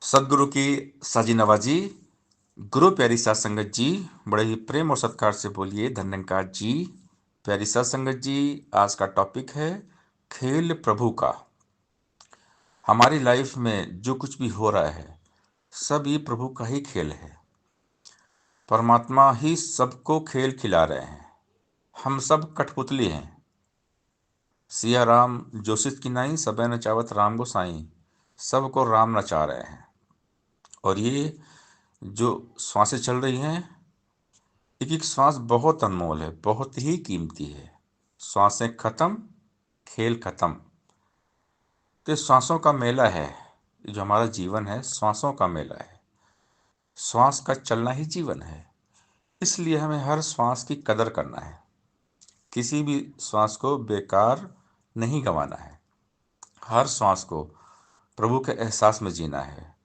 सदगुरु की साजी नवाजी। गुरु प्यारी सात संगत जी, बड़े ही प्रेम और सत्कार से बोलिए धन्यकार जी। प्यारी सात संगत जी, आज का टॉपिक है खेल प्रभु का। हमारी लाइफ में जो कुछ भी हो रहा है सब ये प्रभु का ही खेल है। परमात्मा ही सबको खेल खिला रहे हैं। हम सब कठपुतली हैं। सिया राम जोशित की नाई, सबे नचावत राम गोसाई। सबको राम नचा रहे हैं। और ये जो श्वासें चल रही हैं, एक एक श्वास बहुत अनमोल है, बहुत ही कीमती है। श्वासें खत्म, खेल खत्म। तो श्वासों का मेला है। ये जो हमारा जीवन है श्वासों का मेला है। श्वास का चलना ही जीवन है। इसलिए हमें हर श्वास की कदर करना है। किसी भी श्वास को बेकार नहीं गंवाना है। हर श्वास को प्रभु के एहसास में जीना है,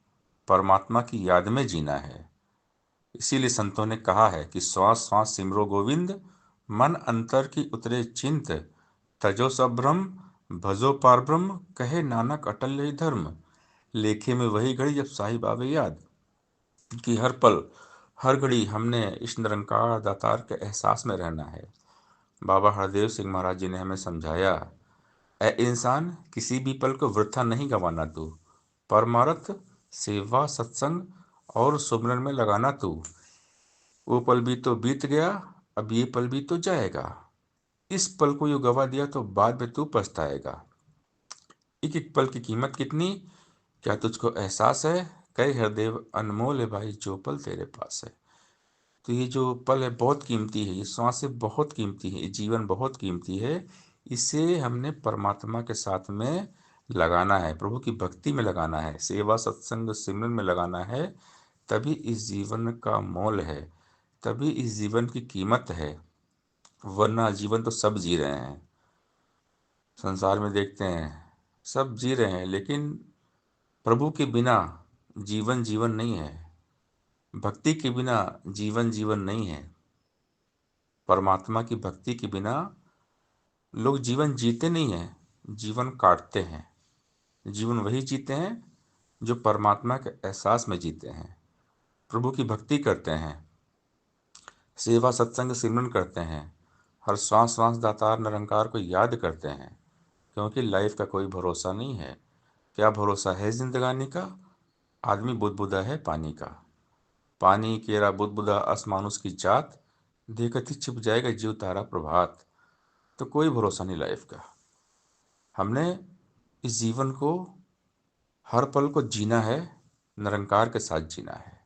परमात्मा की याद में जीना है। इसीलिए संतों ने कहा है कि श्वास श्वास सिमरो गोविंद, मन अंतर की उतरे चिंत। तजो सब भ्रम, भजो पार ब्रह्म, कहे नानक अटल यही धर्म। लेखे में वही घड़ी जब साहिब आवे याद, कि हर पल हर घड़ी हमने इस निरंकार दातार के एहसास में रहना है। बाबा हरदेव सिंह महाराज जी ने हमें समझाया, ए इंसान, किसी भी पल को वृथा नहीं गंवाना तू। परमार्थ, सेवा, सत्संग और सुमरन में लगाना तू। वो पल भी तो बीत गया, अब ये पल भी तो जाएगा। इस पल को यूं गवा दिया तो बाद में तू पछताएगा। एक एक पल की कीमत कितनी, क्या तुझको एहसास है? कहे हरदेव, अनमोल है भाई जो पल तेरे पास है। तो ये जो पल है बहुत कीमती है, ये सांसें बहुत कीमती है, ये जीवन बहुत कीमती है। इसे हमने परमात्मा के साथ में लगाना है, प्रभु की भक्ति में लगाना है, सेवा सत्संग सिमरन में लगाना है। तभी इस जीवन का मोल है, तभी इस जीवन की कीमत है। वरना जीवन तो सब जी रहे हैं। संसार में देखते हैं सब जी रहे हैं, लेकिन प्रभु के बिना जीवन जीवन नहीं है। भक्ति के बिना जीवन जीवन नहीं है। परमात्मा की भक्ति के बिना लोग जीवन जीते नहीं हैं, जीवन काटते हैं। जीवन वही जीते हैं जो परमात्मा के एहसास में जीते हैं, प्रभु की भक्ति करते हैं, सेवा सत्संग सिमरन करते हैं, हर श्वास श्वास दातार निरंकार को याद करते हैं। क्योंकि लाइफ का कोई भरोसा नहीं है। क्या भरोसा है जिंदगानी का? आदमी बुदबुदा है पानी का। पानी केरा बुदबुदा असमानुष की जात, देखती छिप जाएगा जीव तारा प्रभात। तो कोई भरोसा नहीं लाइफ का। हमने इस जीवन को हर पल को जीना है, निरंकार के साथ जीना है।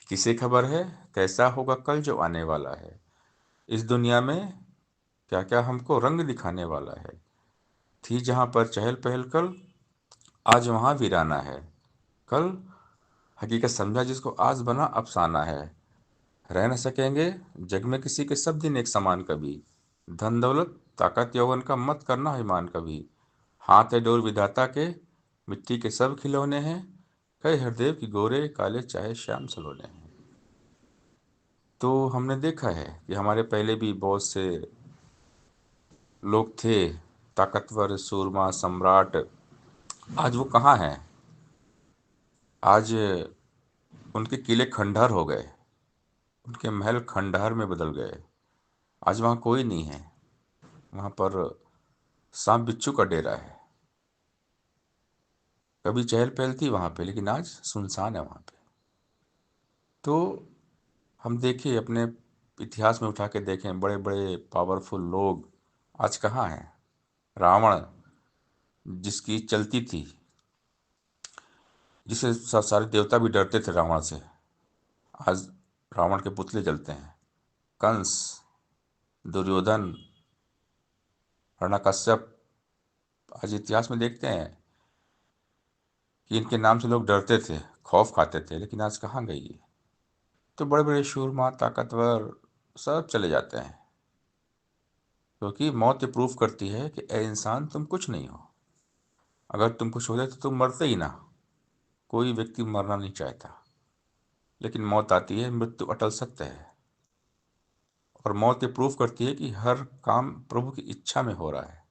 किसे खबर है कैसा होगा कल जो आने वाला है। इस दुनिया में क्या क्या हमको रंग दिखाने वाला है। थी जहां पर चहल पहल कल, आज वहां वीराना है। कल हकीकत समझा जिसको, आज बना अफसाना है। रह न सकेंगे जग में किसी के सब दिन एक समान कभी। धन दौलत ताकत यौवन का मत करना अभिमान कभी। हाथ है डोर विधाता के, मिट्टी के सब खिलौने हैं। कई हरदेव की गोरे काले चाहे श्याम सलोने हैं। तो हमने देखा है कि हमारे पहले भी बहुत से लोग थे, ताकतवर सूरमा सम्राट। आज वो कहाँ हैं? आज उनके किले खंडहर हो गए, उनके महल खंडहर में बदल गए। आज वहाँ कोई नहीं है। वहाँ पर सांप बिच्छू का डेरा है। कभी चहल पहल थी वहाँ पे, लेकिन आज सुनसान है वहाँ पे। तो हम देखें अपने इतिहास में उठा के देखें, बड़े बड़े पावरफुल लोग आज कहाँ हैं? रावण जिसकी चलती थी, जिसे सारे देवता भी डरते थे रावण से, आज रावण के पुतले जलते हैं। कंस, दुर्योधन, हिरण्यकश्यप, आज इतिहास में देखते हैं कि इनके नाम से लोग डरते थे, खौफ खाते थे, लेकिन आज कहाँ गई ये? तो बड़े बड़े शूरमा ताकतवर सब चले जाते हैं। क्योंकि मौत ये प्रूफ करती है कि ए इंसान तुम कुछ नहीं हो। अगर तुम कुछ हो जाए तो तुम मरते ही ना। कोई व्यक्ति मरना नहीं चाहता, लेकिन मौत आती है, मृत्यु अटल सत्य है। और मौत ये प्रूफ करती है कि हर काम प्रभु की इच्छा में हो रहा है,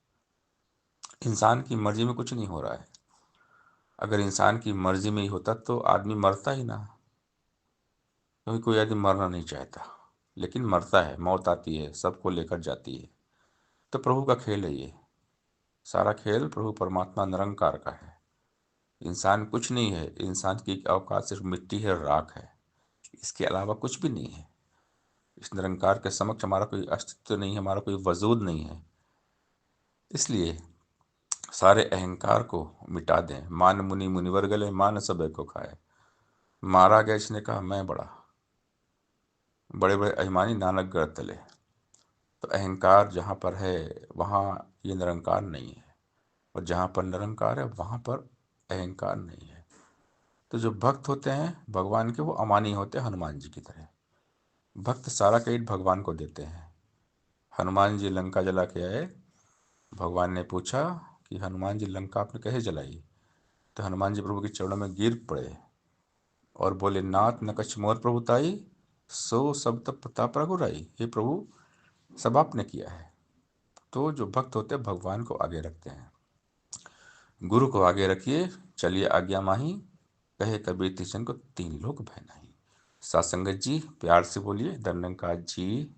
इंसान की मर्जी में कुछ नहीं हो रहा है। अगर इंसान की मर्जी में ही होता तो आदमी मरता ही ना, क्योंकि कोई आदमी मरना नहीं चाहता, लेकिन मरता है, मौत आती है, सबको लेकर जाती है। तो प्रभु का खेल है ये, सारा खेल प्रभु परमात्मा निरंकार का है। इंसान कुछ नहीं है, इंसान की औकात सिर्फ मिट्टी है, राख है, इसके अलावा कुछ भी नहीं है। इस निरंकार के समक्ष हमारा कोई अस्तित्व नहीं है, हमारा कोई वजूद नहीं है। इसलिए सारे अहंकार को मिटा दें। मान मुनि मुनिवर गले, मान सब को खाए। मारा गया इसने कहा मैं बड़ा, बड़े बड़े अभिमानी नानक गढ़ तले। तो अहंकार जहाँ पर है वहाँ ये निरंकार नहीं है, और जहाँ पर निरंकार है वहाँ पर अहंकार नहीं है। तो जो भक्त होते हैं भगवान के, वो अमानी होते हैं, हनुमान जी की तरह। भक्त सारा क्रेडिट भगवान को देते हैं। हनुमान जी लंका जला के आए, भगवान ने पूछा कि हनुमान जी लंका आपने कैसे जलाई? तो हनुमान जी प्रभु के चरणों में गिर पड़े और बोले, नाथ न कछ मोर प्रभुताई, सो सब तप प्रताप रघुराई। हे प्रभु, सब आपने किया है। तो जो भक्त होते हैं भगवान को आगे रखते हैं। गुरु को आगे रखिए, चलिए आज्ञा माही, कहे कबीर तिसन को तीन लोग भय नहीं। सात संगत जी प्यार से बोलिए, दंडंकार जी